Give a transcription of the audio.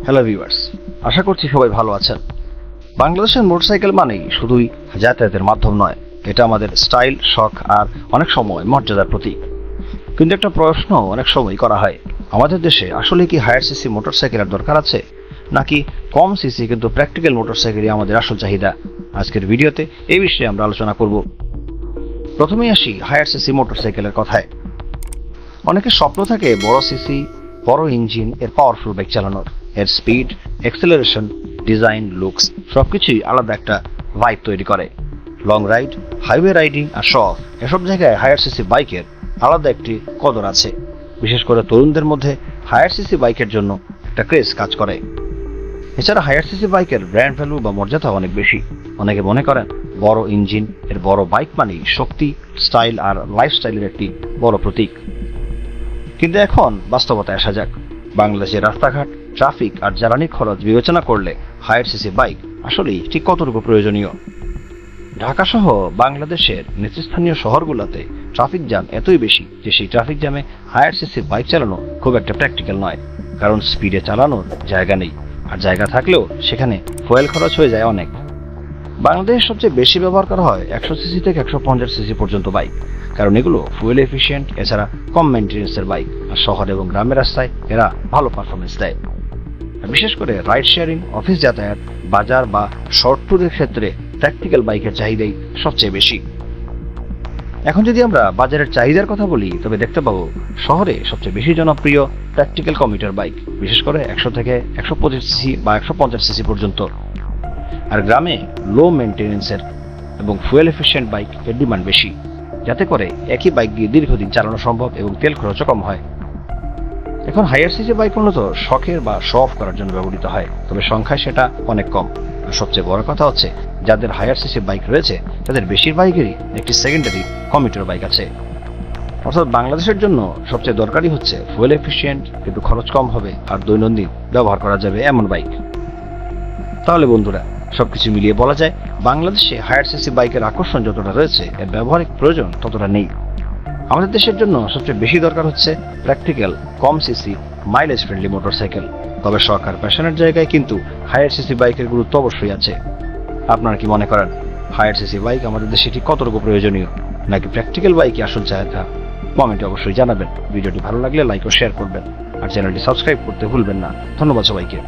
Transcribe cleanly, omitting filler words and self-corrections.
Hello viewers, আশা করছি সবাই ভালো আছেন। বাংলাদেশের মোটরসাইকেল মানেই শুধুই যাতায়াতের মাধ্যম নয়, এটা আমাদের স্টাইল, শখ আর অনেক সময় মর্যাদার প্রতীক। কিন্তু একটা প্রশ্ন অনেক সময় করা হয়, আমাদের দেশে আসলে কি হায়ার সিসি মোটরসাইকেলের দরকার আছে, নাকি কম সিসি কিন্তু প্র্যাকটিক্যাল মোটরসাইকেলই আমাদের আসল চাহিদা? আজকের ভিডিওতে এই বিষয়ে আমরা আলোচনা করব। প্রথমেই আসি হায়ার সিসি মোটরসাইকেলের কথায়। অনেকের স্বপ্ন থাকে বড় সিসি, বড় ইঞ্জিন, এর পাওয়ারফুল বাইক চালানোর। এর স্পিড, অ্যাক্সেলারেশন, ডিজাইন, লুকস সবকিছুই আলাদা একটা ভাইব তৈরি করে। লং রাইড, হাইওয়ে রাইডিং আর শো অফ, এসব জায়গায় হায়ার সিসি বাইকের আলাদা একটি কদর আছে। বিশেষ করে তরুণদের মধ্যে হায়ার সিসি বাইকের জন্য একটা ক্রেজ কাজ করে। এছাড়া হায়ার সিসি বাইকের ব্র্যান্ড ভ্যালু বা মর্যাদা অনেক বেশি। অনেকে মনে করেন বড় ইঞ্জিন, এর বড় বাইক মানেই শক্তি, স্টাইল আর লাইফস্টাইলের একটি বড় প্রতীক। কিন্তু এখন বাস্তবতায় আসা যাক। বাংলাদেশের রাস্তাঘাট, ট্রাফিক আর জ্বালানির খরচ বিবেচনা করলে হায়ার সিসি বাইক আসলেই ঠিক কতটুকু প্রয়োজনীয়? ঢাকা সহ বাংলাদেশের নেতৃস্থানীয় শহরগুলোতে ট্রাফিক জ্যাম এতই বেশি যে সেই ট্রাফিক জ্যামে হায়ার সিসি বাইক চালানো খুব একটা প্র্যাকটিক্যাল নয়, কারণ স্পিডে চালানোর জায়গা নেই, আর জায়গা থাকলেও সেখানে ফুয়েল খরচ হয়ে যায় অনেক। বাংলাদেশে সবচেয়ে বেশি ব্যবহার করা হয় 100 সিসি থেকে 150 সিসি পর্যন্ত বাইক, কারণ এগুলো ফুয়েল এফিশিয়েন্ট, এছাড়া কম মেইনটেনেন্সের বাইক, আর শহর এবং গ্রামের রাস্তায় এরা ভালো পারফরমেন্স দেয়। বিশেষ করে রাইড শেয়ারিং, অফিস যাতায়াত, বাজার বা শর্ট ট্যুরের ক্ষেত্রে প্র্যাকটিক্যাল বাইকের চাহিদাই সবচেয়ে বেশি। এখন যদি আমরা বাজারের চাহিদার কথা বলি, তবে দেখতে পাবো শহরে সবচেয়ে বেশি জনপ্রিয় প্র্যাকটিক্যাল কমিউটার বাইক, বিশেষ করে 100 থেকে 125 সিসি বা 150 সিসি পর্যন্ত। আর গ্রামে লো মেইনটেনেন্সের এবং ফুয়েল এফিশিয়েন্ট বাইক এর ডিমান্ড বেশি, যাতে করে একই বাইক দিয়ে দীর্ঘদিন চালানো সম্ভব এবং তেল খরচও কম হয়। এখন হায়ার সিসি বাইক মূলত শখের বা শো অফ করার জন্য ব্যবহৃত হয়, তবে সংখ্যায় সেটা অনেক কম। আর সবচেয়ে বড় কথা হচ্ছে, যাদের হায়ার সিসি বাইক রয়েছে তাদের বেশিরভাগেরই একটি সেকেন্ডারি কমিউটার বাইক আছে। অর্থাৎ বাংলাদেশের জন্য সবচেয়ে দরকারি হচ্ছে ফুয়েল এফিশিয়েন্ট কিন্তু খরচ কম হবে আর দৈনন্দিন ব্যবহার করা যাবে এমন বাইক। তাহলে বন্ধুরা, সবকিছু মিলিয়ে বলা যায় বাংলাদেশে হায়ার সিসি বাইকের আকর্ষণ যতটা রয়েছে, এর ব্যবহারিক প্রয়োজন ততটা নেই। আমাদের দেশের জন্য সবচেয়ে বেশি দরকার হচ্ছে প্র্যাকটিক্যাল, কম সিসি, মাইলেজ ফ্রেন্ডলি মোটরসাইকেল। তবে শখ আর প্যাশনের জায়গায় কিন্তু হায়ার সিসি বাইকের গুরুত্ব অবশ্যই আছে। আপনারা কি মনে করেন হায়ার সিসি বাইক আমাদের দেশে ঠিক কতটুকু প্রয়োজনীয়, নাকি প্র্যাকটিক্যাল বাইকই আসল চাহিদা? কমেন্টে অবশ্যই জানাবেন। ভিডিওটি ভালো লাগলে লাইক ও শেয়ার করবেন, আর চ্যানেলটি সাবস্ক্রাইব করতে ভুলবেন না। ধন্যবাদ সবাইকে।